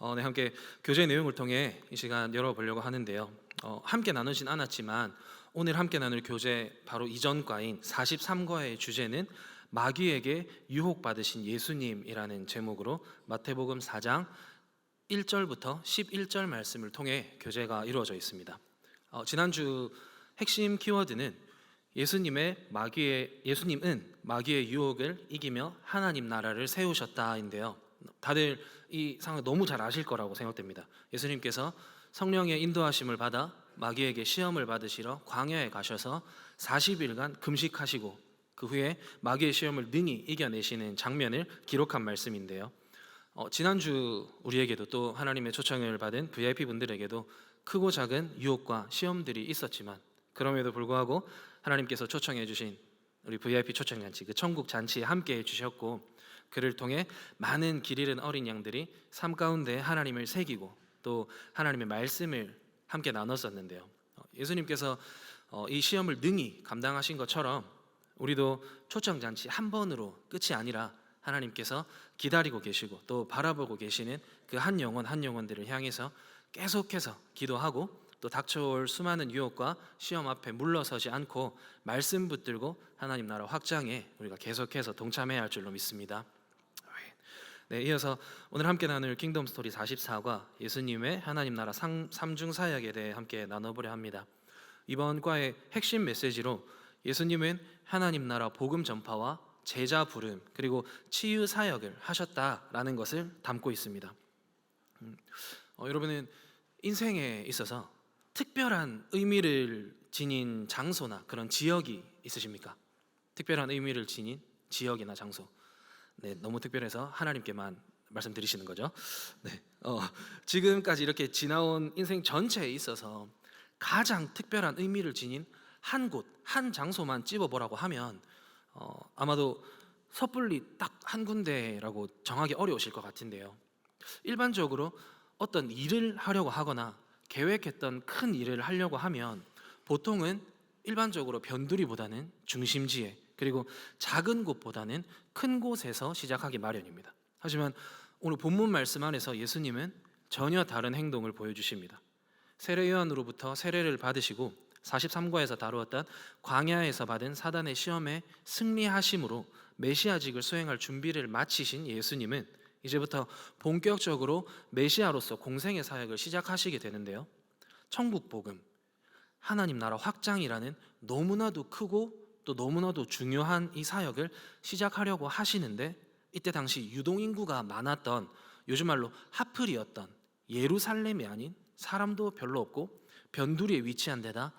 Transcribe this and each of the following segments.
네, 함께 교제 내용을 통해 이 시간 열어보려고 하는데요. 함께 나누진 않았지만 오늘 함께 나눌 교제 바로 이전 과인 43과의 주제는 마귀에게 유혹받으신 예수님이라는 제목으로 마태복음 4장 1절부터 11절 말씀을 통해 교제가 이루어져 있습니다. 지난주 핵심 키워드는 예수님은 마귀의 유혹을 이기며 하나님 나라를 세우셨다인데요. 다들 이 상황 너무 잘 아실 거라고 생각됩니다. 예수님께서 성령의 인도하심을 받아 마귀에게 시험을 받으시러 광야에 가셔서 40일간 금식하시고 그 후에 마귀의 시험을 능히 이겨내시는 장면을 기록한 말씀인데요. 지난주 우리에게도 또 하나님의 초청을 받은 VIP 분들에게도 크고 작은 유혹과 시험들이 있었지만 그럼에도 불구하고 하나님께서 초청해 주신 우리 VIP 초청 잔치, 그 천국 잔치에 함께 해 주셨고 그를 통해 많은 길 잃은 어린 양들이 삶 가운데 하나님을 새기고 또 하나님의 말씀을 함께 나눴었는데요. 예수님께서 이 시험을 능히 감당하신 것처럼 우리도 초청 잔치 한 번으로 끝이 아니라 하나님께서 기다리고 계시고 또 바라보고 계시는 그 한 영혼 한 영혼들을 향해서 계속해서 기도하고 또 닥쳐올 수많은 유혹과 시험 앞에 물러서지 않고 말씀 붙들고 하나님 나라 확장에 우리가 계속해서 동참해야 할 줄로 믿습니다. 네, 이어서 오늘 함께 나눌 킹덤 스토리 44과 예수님의 하나님 나라 삼중 사역에 대해 함께 나눠보려 합니다. 이번 과의 핵심 메시지로 예수님은 하나님 나라 복음 전파와 제자 부름 그리고 치유 사역을 하셨다라는 것을 담고 있습니다. 여러분은 인생에 있어서 특별한 의미를 지닌 장소나 그런 지역이 있으십니까? 특별한 의미를 지닌 지역이나 장소. 네, 너무 특별해서 하나님께만 말씀드리시는 거죠. 네, 지금까지 이렇게 지나온 인생 전체에 있어서 가장 특별한 의미를 지닌 한 곳, 한 장소만 집어보라고 하면 아마도 섣불리 딱 한 군데라고 정하기 어려우실 것 같은데요. 일반적으로 어떤 일을 하려고 하거나 계획했던 큰 일을 하려고 하면 보통은 일반적으로 변두리보다는 중심지에 그리고 작은 곳보다는 큰 곳에서 시작하기 마련입니다. 하지만 오늘 본문 말씀 안에서 예수님은 전혀 다른 행동을 보여주십니다. 세례 요한으로부터 세례를 받으시고 43과에서 다루었던 광야에서 받은 사단의 시험에 승리하심으로 메시아직을 수행할 준비를 마치신 예수님은 이제부터 본격적으로 메시아로서 공생의 사역을 시작하시게 되는데요. 천국 복음, 하나님 나라 확장이라는 너무나도 크고 또 너무나도 중요한 이 사역을 시작하려고 하시는데 이때 당시 유동인구가 많았던 요즘 말로 하플이었던 예루살렘이 아닌 사람도 별로 없고 변두리에 위치한 데다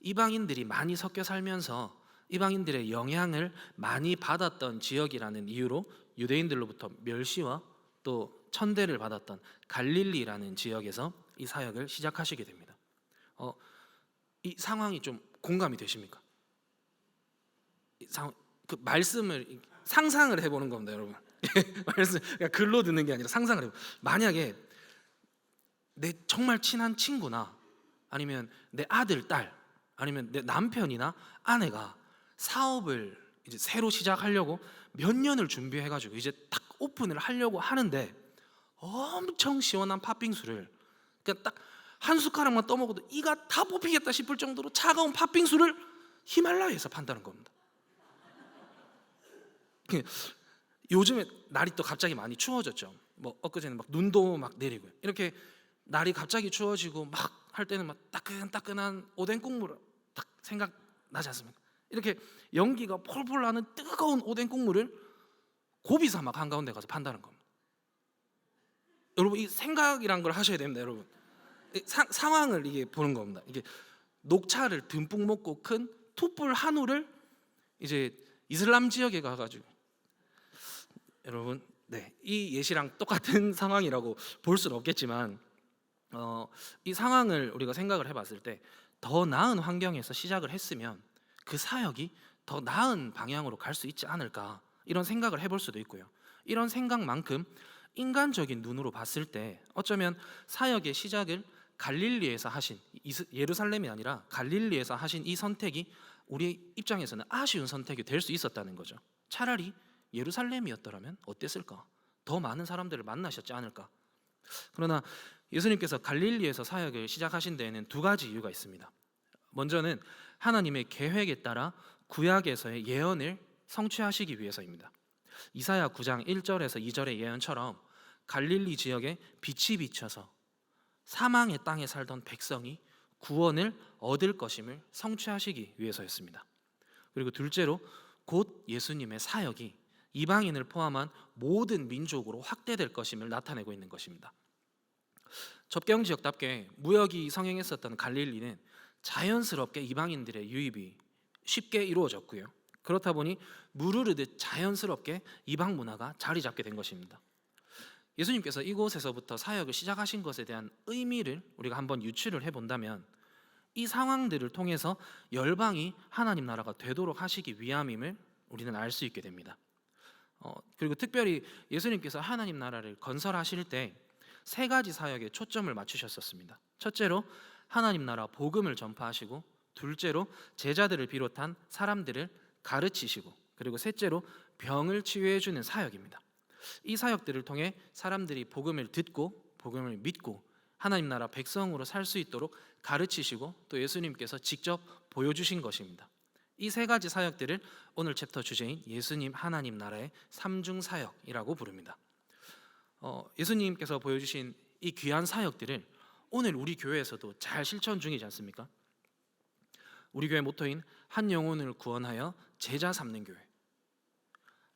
이방인들이 많이 섞여 살면서 이방인들의 영향을 많이 받았던 지역이라는 이유로 유대인들로부터 멸시와 또 천대를 받았던 갈릴리라는 지역에서 이 사역을 시작하시게 됩니다. 이 상황이 좀 공감이 되십니까? 그 말씀을 상상을 해보는 겁니다, 여러분. 말씀 그러니까 글로 듣는 게 아니라 상상을 해보. 만약에 내 정말 친한 친구나 아니면 내 아들, 딸, 아니면 내 남편이나 아내가 사업을 이제 새로 시작하려고 몇 년을 준비해가지고 이제 딱 오픈을 하려고 하는데 엄청 시원한 팥빙수를 그냥 딱 한 숟가락만 떠먹어도 이가 다 뽑히겠다 싶을 정도로 차가운 팥빙수를 히말라야에서 판다는 겁니다. 요즘에 날이 또 갑자기 많이 추워졌죠. 뭐 엊그제는 막 눈도 막 내리고요. 이렇게 날이 갑자기 추워지고 막 할 때는 막 따끈따끈한 오뎅 국물을 딱 생각나지 않습니까? 이렇게 연기가 폴폴 나는 뜨거운 오뎅 국물을 고비 사막 한가운데 가서 판다는 겁니다. 여러분 이 생각이란 걸 하셔야 됩니다, 여러분. 상황을 이게 보는 겁니다. 이게 녹차를 듬뿍 먹고 큰 투뿔 한우를 이제 이슬람 지역에 가가지고 여러분, 네, 이 예시랑 똑같은 상황이라고 볼 수는 없겠지만 이 상황을 우리가 생각을 해봤을 때 더 나은 환경에서 시작을 했으면 그 사역이 더 나은 방향으로 갈 수 있지 않을까 이런 생각을 해볼 수도 있고요. 이런 생각만큼 인간적인 눈으로 봤을 때 어쩌면 사역의 시작을 갈릴리에서 하신 예루살렘이 아니라 갈릴리에서 하신 이 선택이 우리 입장에서는 아쉬운 선택이 될 수 있었다는 거죠. 차라리 예루살렘이었더라면 어땠을까? 더 많은 사람들을 만나셨지 않을까? 그러나 예수님께서 갈릴리에서 사역을 시작하신 데에는 두 가지 이유가 있습니다. 먼저는 하나님의 계획에 따라 구약에서의 예언을 성취하시기 위해서입니다. 이사야 9장 1절에서 2절의 예언처럼 갈릴리 지역에 빛이 비쳐서 사망의 땅에 살던 백성이 구원을 얻을 것임을 성취하시기 위해서였습니다. 그리고 둘째로 곧 예수님의 사역이 이방인을 포함한 모든 민족으로 확대될 것임을 나타내고 있는 것입니다. 접경 지역답게 무역이 성행했었던 갈릴리는 자연스럽게 이방인들의 유입이 쉽게 이루어졌고요. 그렇다 보니 물 흐르듯 자연스럽게 이방 문화가 자리 잡게 된 것입니다. 예수님께서 이곳에서부터 사역을 시작하신 것에 대한 의미를 우리가 한번 유추를 해본다면 이 상황들을 통해서 열방이 하나님 나라가 되도록 하시기 위함임을 우리는 알 수 있게 됩니다. 그리고 특별히 예수님께서 하나님 나라를 건설하실 때 세 가지 사역에 초점을 맞추셨었습니다. 첫째로 하나님 나라 복음을 전파하시고, 둘째로 제자들을 비롯한 사람들을 가르치시고, 그리고 셋째로 병을 치유해 주는 사역입니다. 이 사역들을 통해 사람들이 복음을 듣고 복음을 믿고 하나님 나라 백성으로 살 수 있도록 가르치시고 또 예수님께서 직접 보여주신 것입니다. 이 세 가지 사역들을 오늘 챕터 주제인 예수님 하나님 나라의 삼중 사역이라고 부릅니다. 예수님께서 보여주신 이 귀한 사역들을 오늘 우리 교회에서도 잘 실천 중이지 않습니까? 우리 교회 모토인 한 영혼을 구원하여 제자 삼는 교회,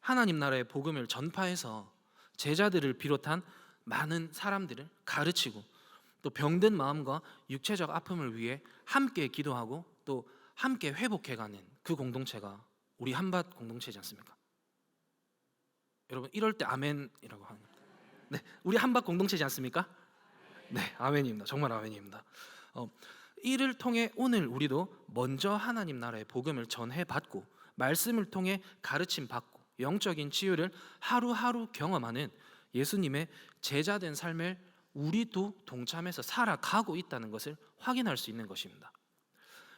하나님 나라의 복음을 전파해서 제자들을 비롯한 많은 사람들을 가르치고 또 병든 마음과 육체적 아픔을 위해 함께 기도하고 또 함께 회복해가는 그 공동체가 우리 한밭 공동체지 않습니까? 여러분 이럴 때 아멘이라고 하는 겁니다. 네, 우리 한밭 공동체지 않습니까? 네, 아멘입니다. 정말 아멘입니다. 이를 통해 오늘 우리도 먼저 하나님 나라의 복음을 전해받고 말씀을 통해 가르침 받고 영적인 치유를 하루하루 경험하는 예수님의 제자된 삶을 우리도 동참해서 살아가고 있다는 것을 확인할 수 있는 것입니다.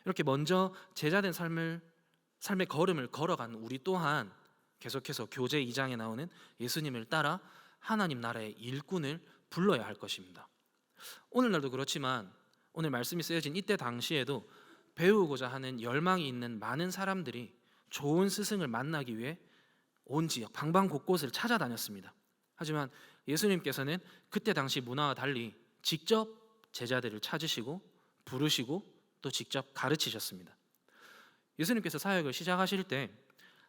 이렇게 먼저 제자된 삶의 걸음을 걸어간 우리 또한 계속해서 교제 2장에 나오는 예수님을 따라 하나님 나라의 일꾼을 불러야 할 것입니다. 오늘날도 그렇지만 오늘 말씀이 쓰여진 이때 당시에도 배우고자 하는 열망이 있는 많은 사람들이 좋은 스승을 만나기 위해 온 지역 방방 곳곳을 찾아다녔습니다. 하지만 예수님께서는 그때 당시 문화와 달리 직접 제자들을 찾으시고 부르시고 또 직접 가르치셨습니다. 예수님께서 사역을 시작하실 때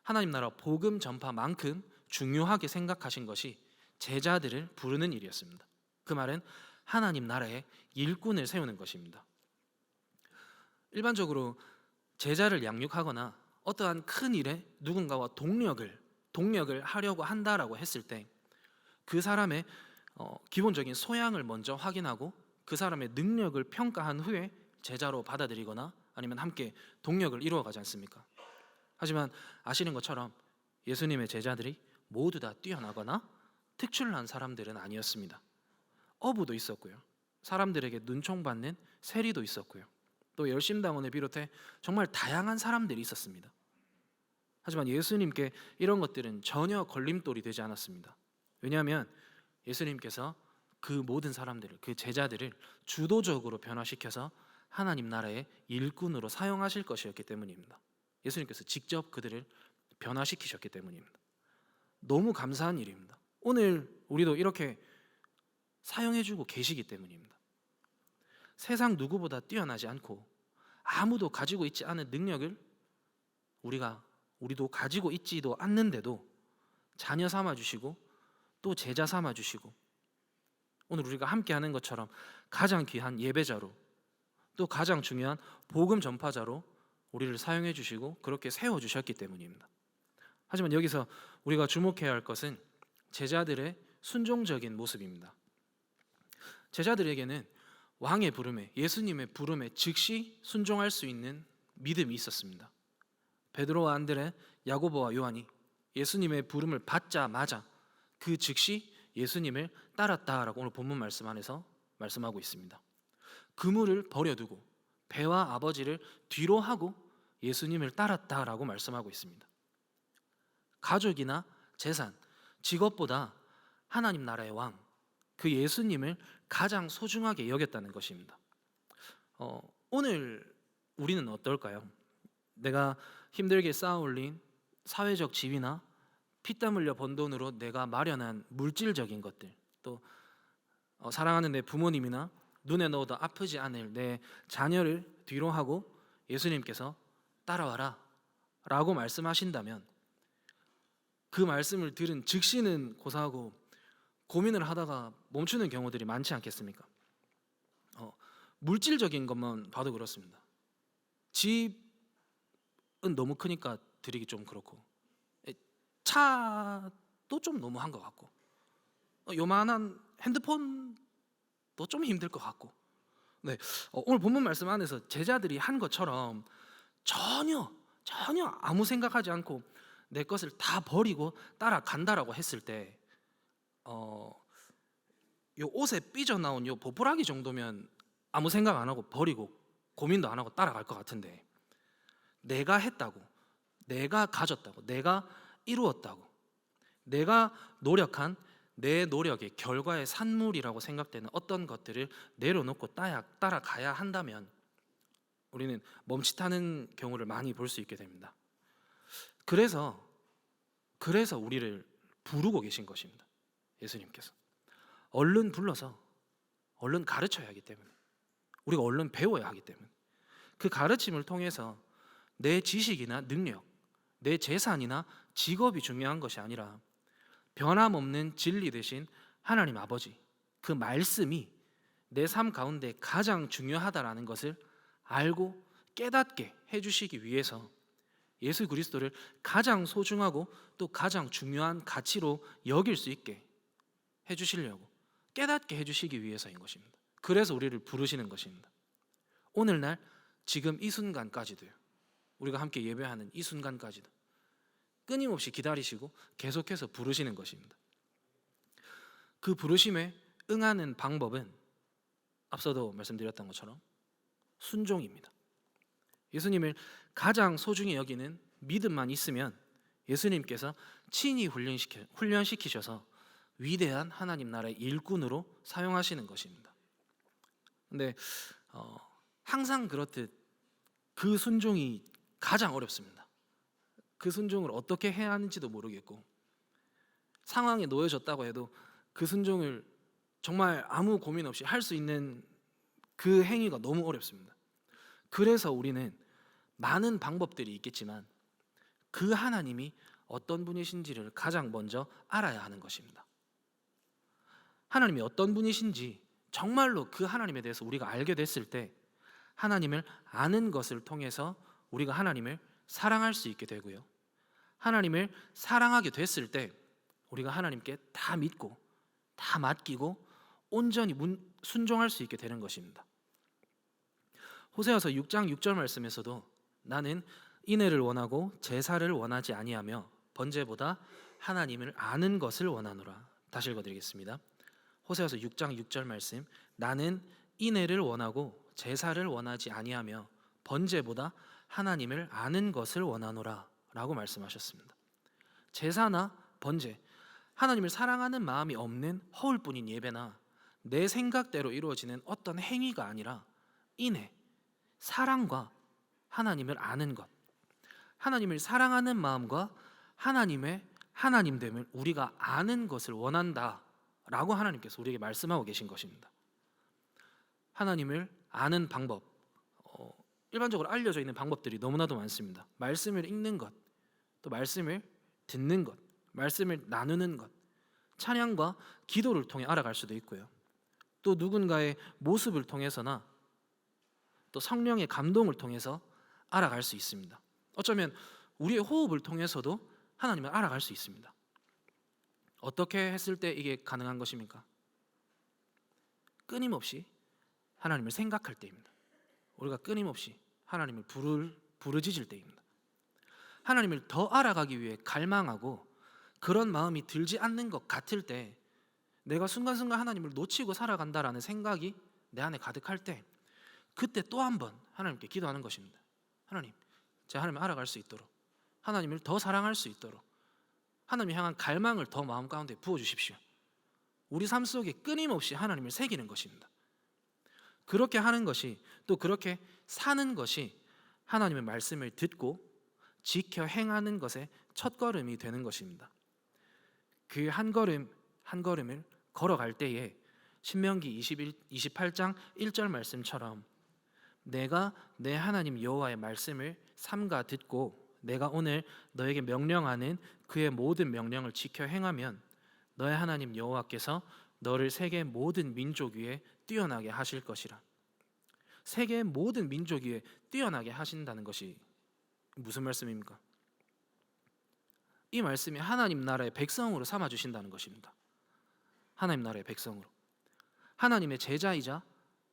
하나님 나라 복음 전파만큼 중요하게 생각하신 것이 제자들을 부르는 일이었습니다. 그 말은 하나님 나라의 일꾼을 세우는 것입니다. 일반적으로 제자를 양육하거나 어떠한 큰 일에 누군가와 동력을 하려고 한다라고 했을 때 그 사람의 기본적인 소양을 먼저 확인하고 그 사람의 능력을 평가한 후에 제자로 받아들이거나 아니면 함께 동력을 이루어가지 않습니까? 하지만 아시는 것처럼 예수님의 제자들이 모두 다 뛰어나거나 특출난 사람들은 아니었습니다. 어부도 있었고요, 사람들에게 눈총받는 세리도 있었고요, 또 열심당원을 비롯해 정말 다양한 사람들이 있었습니다. 하지만 예수님께 이런 것들은 전혀 걸림돌이 되지 않았습니다. 왜냐하면 예수님께서 그 모든 사람들을, 그 제자들을 주도적으로 변화시켜서 하나님 나라의 일꾼으로 사용하실 것이었기 때문입니다. 예수님께서 직접 그들을 변화시키셨기 때문입니다. 너무 감사한 일입니다. 오늘 우리도 이렇게 사용해주고 계시기 때문입니다. 세상 누구보다 뛰어나지 않고 아무도 가지고 있지 않은 능력을 우리도 가지고 있지도 않는데도 자녀 삼아주시고 또 제자 삼아주시고 오늘 우리가 함께하는 것처럼 가장 귀한 예배자로 또 가장 중요한 복음 전파자로 우리를 사용해 주시고 그렇게 세워주셨기 때문입니다. 하지만 여기서 우리가 주목해야 할 것은 제자들의 순종적인 모습입니다. 제자들에게는 왕의 부름에, 예수님의 부름에 즉시 순종할 수 있는 믿음이 있었습니다. 베드로와 안드레, 야고보와 요한이 예수님의 부름을 받자마자 그 즉시 예수님을 따랐다라고 오늘 본문 말씀 안에서 말씀하고 있습니다. 그물을 버려두고 배와 아버지를 뒤로 하고 예수님을 따랐다라고 말씀하고 있습니다. 가족이나 재산, 직업보다 하나님 나라의 왕, 그 예수님을 가장 소중하게 여겼다는 것입니다. 오늘 우리는 어떨까요? 내가 힘들게 쌓아올린 사회적 지위나 피땀 흘려 번 돈으로 내가 마련한 물질적인 것들, 또 사랑하는 내 부모님이나 눈에 넣어도 아프지 않을 내 자녀를 뒤로 하고 예수님께서 따라와라 라고 말씀하신다면 그 말씀을 들은 즉시는 고사하고 고민을 하다가 멈추는 경우들이 많지 않겠습니까? 물질적인 것만 봐도 그렇습니다. 집은 너무 크니까 드리기 좀 그렇고, 차도 좀 너무한 것 같고, 요만한 핸드폰도 좀 힘들 것 같고. 네, 오늘 본문 말씀 안에서 제자들이 한 것처럼 전혀 아무 생각하지 않고 내 것을 다 버리고 따라간다라고 했을 때, 요 옷에 삐져나온 요 보풀하기 정도면 아무 생각 안 하고 버리고 고민도 안 하고 따라갈 것 같은데, 내가 했다고, 내가 가졌다고, 내가 이루었다고, 내가 노력한 내 노력의 결과의 산물이라고 생각되는 어떤 것들을 내려놓고 따라가야 한다면 우리는 멈칫하는 경우를 많이 볼 수 있게 됩니다. 그래서 우리를 부르고 계신 것입니다. 예수님께서 얼른 불러서 얼른 가르쳐야 하기 때문에, 우리가 얼른 배워야 하기 때문에, 그 가르침을 통해서 내 지식이나 능력, 내 재산이나 직업이 중요한 것이 아니라 변함없는 진리 되신 하나님 아버지, 그 말씀이 내 삶 가운데 가장 중요하다라는 것을 알고 깨닫게 해주시기 위해서 예수 그리스도를 가장 소중하고 또 가장 중요한 가치로 여길 수 있게 해주시려고, 깨닫게 해주시기 위해서인 것입니다. 그래서 우리를 부르시는 것입니다. 오늘날 지금 이 순간까지도요, 우리가 함께 예배하는 이 순간까지도 끊임없이 기다리시고 계속해서 부르시는 것입니다. 그 부르심에 응하는 방법은 앞서도 말씀드렸던 것처럼 순종입니다. 예수님을 가장 소중히 여기는 믿음만 있으면 예수님께서 친히 훈련시키셔서 위대한 하나님 나라의 일꾼으로 사용하시는 것입니다. 근데 항상 그렇듯 그 순종이 가장 어렵습니다. 그 순종을 어떻게 해야 하는지도 모르겠고, 상황에 놓여졌다고 해도 그 순종을 정말 아무 고민 없이 할 수 있는 그 행위가 너무 어렵습니다. 그래서 우리는 많은 방법들이 있겠지만 그 하나님이 어떤 분이신지를 가장 먼저 알아야 하는 것입니다. 하나님이 어떤 분이신지 정말로 그 하나님에 대해서 우리가 알게 됐을 때 하나님을 아는 것을 통해서 우리가 하나님을 사랑할 수 있게 되고요, 하나님을 사랑하게 됐을 때 우리가 하나님께 다 믿고 다 맡기고 온전히 순종할 수 있게 되는 것입니다. 호세아서 6장 6절 말씀에서도 나는 인애를 원하고 제사를 원하지 아니하며 번제보다 하나님을 아는 것을 원하노라. 다시 읽어드리겠습니다. 호세아서 6장 6절 말씀, 나는 인애를 원하고 제사를 원하지 아니하며 번제보다 하나님을 아는 것을 원하노라 라고 말씀하셨습니다. 제사나 번제, 하나님을 사랑하는 마음이 없는 허울뿐인 예배나 내 생각대로 이루어지는 어떤 행위가 아니라 인애, 사랑과 하나님을 아는 것, 하나님을 사랑하는 마음과 하나님의 하나님됨을 우리가 아는 것을 원한다라고 하나님께서 우리에게 말씀하고 계신 것입니다. 하나님을 아는 방법, 일반적으로 알려져 있는 방법들이 너무나도 많습니다. 말씀을 읽는 것, 또 말씀을 듣는 것, 말씀을 나누는 것, 찬양과 기도를 통해 알아갈 수도 있고요, 또 누군가의 모습을 통해서나 또 성령의 감동을 통해서 알아갈 수 있습니다. 어쩌면 우리의 호흡을 통해서도 하나님을 알아갈 수 있습니다. 어떻게 했을 때 이게 가능한 것입니까? 끊임없이 하나님을 생각할 때입니다. 우리가 끊임없이 하나님을 부르짖을 때입니다. 하나님을 더 알아가기 위해 갈망하고 그런 마음이 들지 않는 것 같을 때, 내가 순간순간 하나님을 놓치고 살아간다라는 생각이 내 안에 가득할 때, 그때 또 한 번 하나님께 기도하는 것입니다. 하나님, 제가 하나님을 알아갈 수 있도록, 하나님을 더 사랑할 수 있도록 하나님을 향한 갈망을 더 마음 가운데 부어주십시오. 우리 삶 속에 끊임없이 하나님을 새기는 것입니다. 그렇게 하는 것이, 또 그렇게 사는 것이 하나님의 말씀을 듣고 지켜 행하는 것의 첫걸음이 되는 것입니다. 그 한 걸음 한 걸음을 걸어갈 때에 신명기 28장 1절 말씀처럼 내가 내 하나님 여호와의 말씀을 삼가 듣고 내가 오늘 너에게 명령하는 그의 모든 명령을 지켜 행하면 너의 하나님 여호와께서 너를 세계 모든 민족 위에 뛰어나게 하실 것이라. 세계 모든 민족 위에 뛰어나게 하신다는 것이 무슨 말씀입니까? 이 말씀이 하나님 나라의 백성으로 삼아 주신다는 것입니다. 하나님 나라의 백성으로, 하나님의 제자이자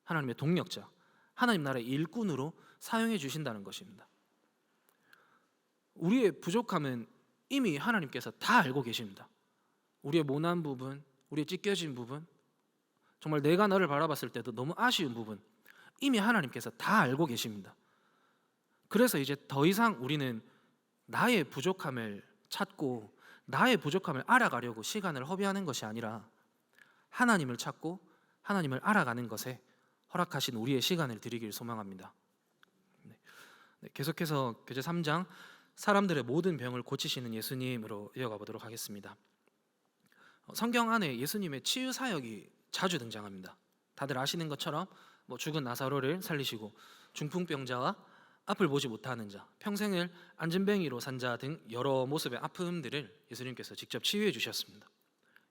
하나님의 동력자, 하나님 나라의 일꾼으로 사용해 주신다는 것입니다. 우리의 부족함은 이미 하나님께서 다 알고 계십니다. 우리의 모난 부분, 우리의 찢겨진 부분, 정말 내가 너를 바라봤을 때도 너무 아쉬운 부분, 이미 하나님께서 다 알고 계십니다. 그래서 이제 더 이상 우리는 나의 부족함을 찾고 나의 부족함을 알아가려고 시간을 허비하는 것이 아니라 하나님을 찾고 하나님을 알아가는 것에 허락하신 우리의 시간을 드리길 소망합니다. 계속해서 교재 3장 사람들의 모든 병을 고치시는 예수님으로 이어가 보도록 하겠습니다. 성경 안에 예수님의 치유 사역이 자주 등장합니다. 다들 아시는 것처럼 죽은 나사로를 살리시고 중풍병자와 앞을 보지 못하는 자, 평생을 안진뱅이로 산 자 등 여러 모습의 아픔들을 예수님께서 직접 치유해 주셨습니다.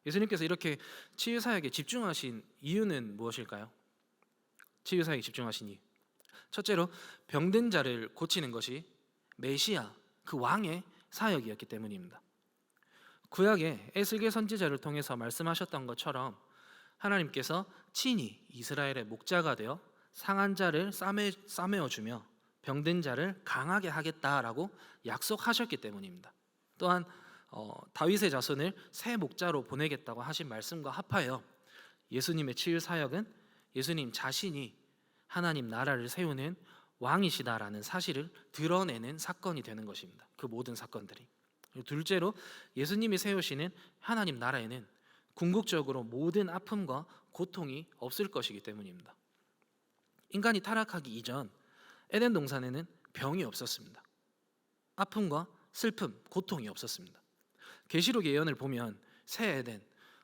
예수님께서 이렇게 치유 사역에 집중하신 이유는 무엇일까요? 치유 사역에 집중하신 이유, 첫째로 병든 자를 고치는 것이 메시아, 그 왕의 사역이었기 때문입니다. 구약의 에스겔 선지자를 통해서 말씀하셨던 것처럼 하나님께서 친히 이스라엘의 목자가 되어 상한 자를 싸매어주며 병든 자를 강하게 하겠다라고 약속하셨기 때문입니다. 또한 다윗의 자손을 새 목자로 보내겠다고 하신 말씀과 합하여 예수님의 치유 사역은 예수님 자신이 하나님 나라를 세우는 왕이시다라는 사실을 드러내는 사건이 되는 것입니다. 그 모든 사건들이. 둘째로 예수님이 세우시는 하나님 나라에는 궁극적으로 모든 아픔과 고통이 없을 것이기 때문입니다. 인간이 타락하기 이전 에덴 동산에는 병이 없었습니다. 아픔과 슬픔, 고통이 없었습니다. 계시록 예언을 보면 새 에덴,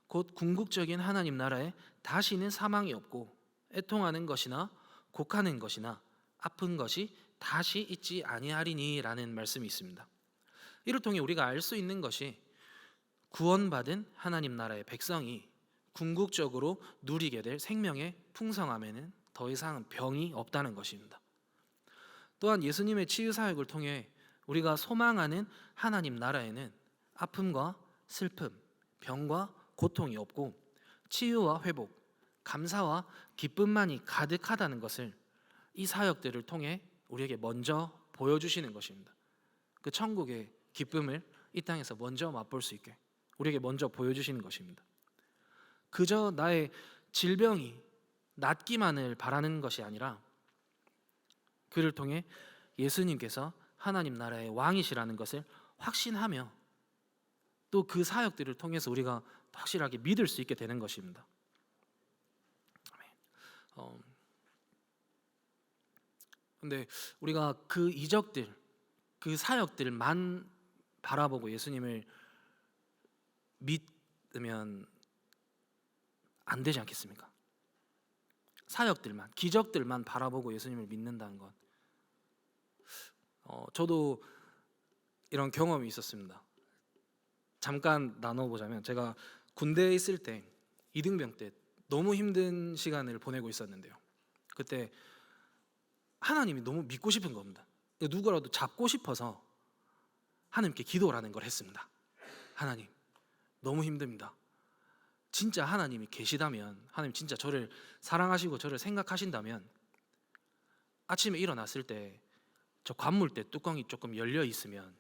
곧 궁극적인 하나님 나라에 다시는 사망이 없고 애통하는 것이나 곡하는 것이나 아픈 것이 다시 있지 아니하리니라는 말씀이 있습니다. 이를 통해 우리가 알 수 있는 것이 구원받은 하나님 나라의 백성이 궁극적으로 누리게 될 생명의 풍성함에는 더 이상 병이 없다는 것입니다. 또한 예수님의 치유 사역을 통해 우리가 소망하는 하나님 나라에는 아픔과 슬픔, 병과 고통이 없고 치유와 회복, 감사와 기쁨만이 가득하다는 것을 이 사역들을 통해 우리에게 먼저 보여주시는 것입니다. 그 천국의 기쁨을 이 땅에서 먼저 맛볼 수 있게 우리에게 먼저 보여주시는 것입니다. 그저 나의 질병이 낫기만을 바라는 것이 아니라 그를 통해 예수님께서 하나님 나라의 왕이시라는 것을 확신하며 또 그 사역들을 통해서 우리가 확실하게 믿을 수 있게 되는 것입니다. 근데 우리가 그 이적들, 그 사역들만 바라보고 예수님을 믿으면 안 되지 않겠습니까? 사역들만, 기적들만 바라보고 예수님을 믿는다는 것. 저도 이런 경험이 있었습니다. 잠깐 나눠보자면 제가 군대에 있을 때 이등병 때 너무 힘든 시간을 보내고 있었는데요. 그때 하나님이 너무 믿고 싶은 겁니다. 누구라도 잡고 싶어서 하나님께 기도라는 걸 했습니다. 하나님, 너무 힘듭니다. 진짜 하나님이 계시다면, 하나님 진짜 저를 사랑하시고 저를 생각하신다면 아침에 일어났을 때 저 관물대 뚜껑이 조금 열려 있으면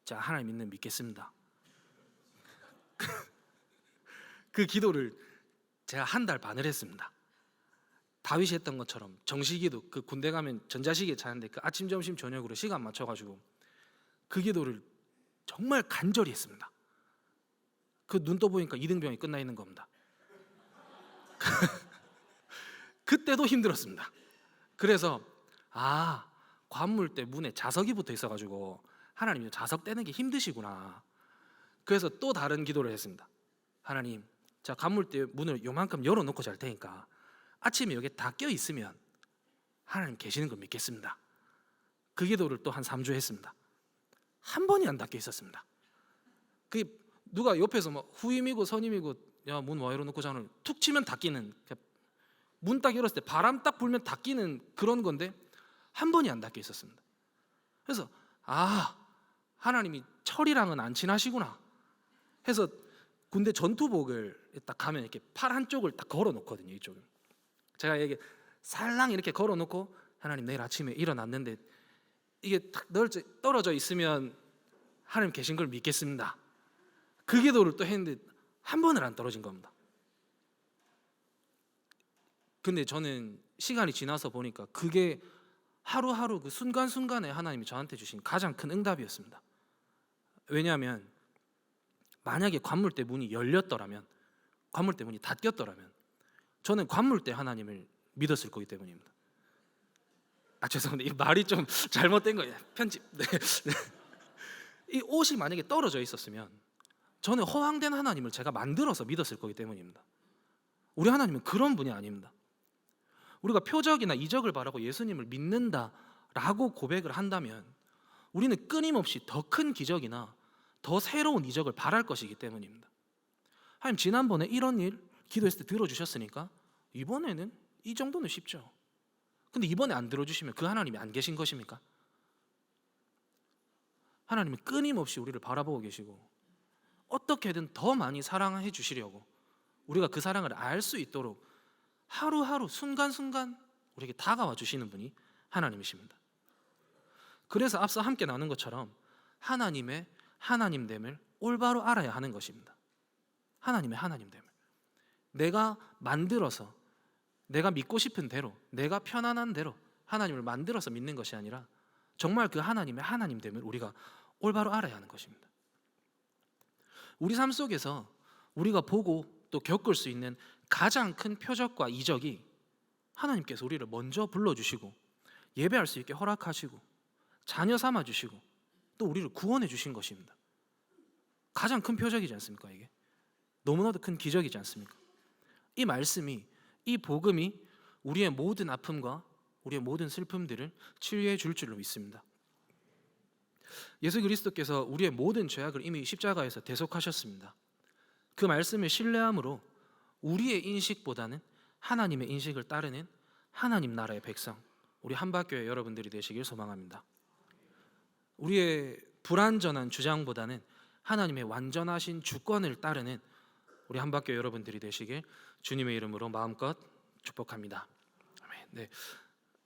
자, 하나님 믿겠습니다. 그 기도를 제가 한 달 반을 했습니다. 다윗이 했던 것처럼 정시기도, 그 군대 가면 전자시기에 자는데 그 아침, 점심, 저녁으로 시간 맞춰가지고 그 기도를 정말 간절히 했습니다. 그 눈 떠보니까 이등병이 끝나 있는 겁니다. 그때도 힘들었습니다. 그래서 관물대 문에 자석이 붙어 있어가지고 하나님 자석 떼는 게 힘드시구나. 그래서 또 다른 기도를 했습니다. 하나님, 자 관물대 문을 요만큼 열어놓고 잘 테니까 아침에 여기 다 껴 있으면 하나님 계시는 걸 믿겠습니다. 그 기도를 또 한 3주 했습니다. 한 번이 안 닫혀 있었습니다. 그 누가 옆에서 막 후임이고 선임이고 야 문 와 열어놓고 자는 툭 치면 닫히는, 문 딱 열었을 때 바람 딱 불면 닫히는 그런 건데 한 번이 안 닫혀 있었습니다. 그래서 하나님이 철이랑은 안 친하시구나 해서 군대 전투복을 딱 가면 이렇게 팔 한쪽을 딱 걸어 놓거든요. 이쪽을 제가 이게 살랑 이렇게 걸어 놓고 하나님 내일 아침에 일어났는데 이게 탁 떨어져 있으면 하나님 계신 걸 믿겠습니다. 그 기도를 또 했는데 한 번을 안 떨어진 겁니다. 근데 저는 시간이 지나서 보니까 그게 하루하루 그 순간순간에 하나님이 저한테 주신 가장 큰 응답이었습니다. 왜냐하면 만약에 관물대 문이 열렸더라면, 관물대 문이 닫혔더라면 저는 관물대 하나님을 믿었을 거기 때문입니다. 죄송합니다. 이 말이 좀 잘못된 거예요. 편집. 네. 이 옷이 만약에 떨어져 있었으면 저는 허황된 하나님을 제가 만들어서 믿었을 거기 때문입니다. 우리 하나님은 그런 분이 아닙니다. 우리가 표적이나 이적을 바라고 예수님을 믿는다라고 고백을 한다면 우리는 끊임없이 더 큰 기적이나 더 새로운 이적을 바랄 것이기 때문입니다. 하나님 지난번에 이런 일 기도했을 때 들어주셨으니까 이번에는 이 정도는 쉽죠. 근데 이번에 안 들어주시면 그 하나님이 안 계신 것입니까? 하나님은 끊임없이 우리를 바라보고 계시고 어떻게든 더 많이 사랑해 주시려고 우리가 그 사랑을 알 수 있도록 하루하루 순간순간 우리에게 다가와 주시는 분이 하나님이십니다. 그래서 앞서 함께 나눈 것처럼 하나님의 하나님됨을 올바로 알아야 하는 것입니다. 하나님의 하나님됨을 내가 만들어서 내가 믿고 싶은 대로 내가 편안한 대로 하나님을 만들어서 믿는 것이 아니라 정말 그 하나님의 하나님됨을 우리가 올바로 알아야 하는 것입니다. 우리 삶 속에서 우리가 보고 또 겪을 수 있는 가장 큰 표적과 이적이 하나님께서 우리를 먼저 불러주시고 예배할 수 있게 허락하시고 자녀 삼아주시고 또 우리를 구원해 주신 것입니다. 가장 큰 표적이지 않습니까? 이게 너무나도 큰 기적이지 않습니까? 이 말씀이, 이 복음이 우리의 모든 아픔과 우리의 모든 슬픔들을 치유해 줄 줄로 믿습니다. 예수 그리스도께서 우리의 모든 죄악을 이미 십자가에서 대속하셨습니다. 그 말씀을 신뢰함으로 우리의 인식보다는 하나님의 인식을 따르는 하나님 나라의 백성, 우리 한박교회 여러분들이 되시길 소망합니다. 우리의 불완전한 주장보다는 하나님의 완전하신 주권을 따르는 우리 한박교회 여러분들이 되시길 주님의 이름으로 마음껏 축복합니다. 아멘. 네.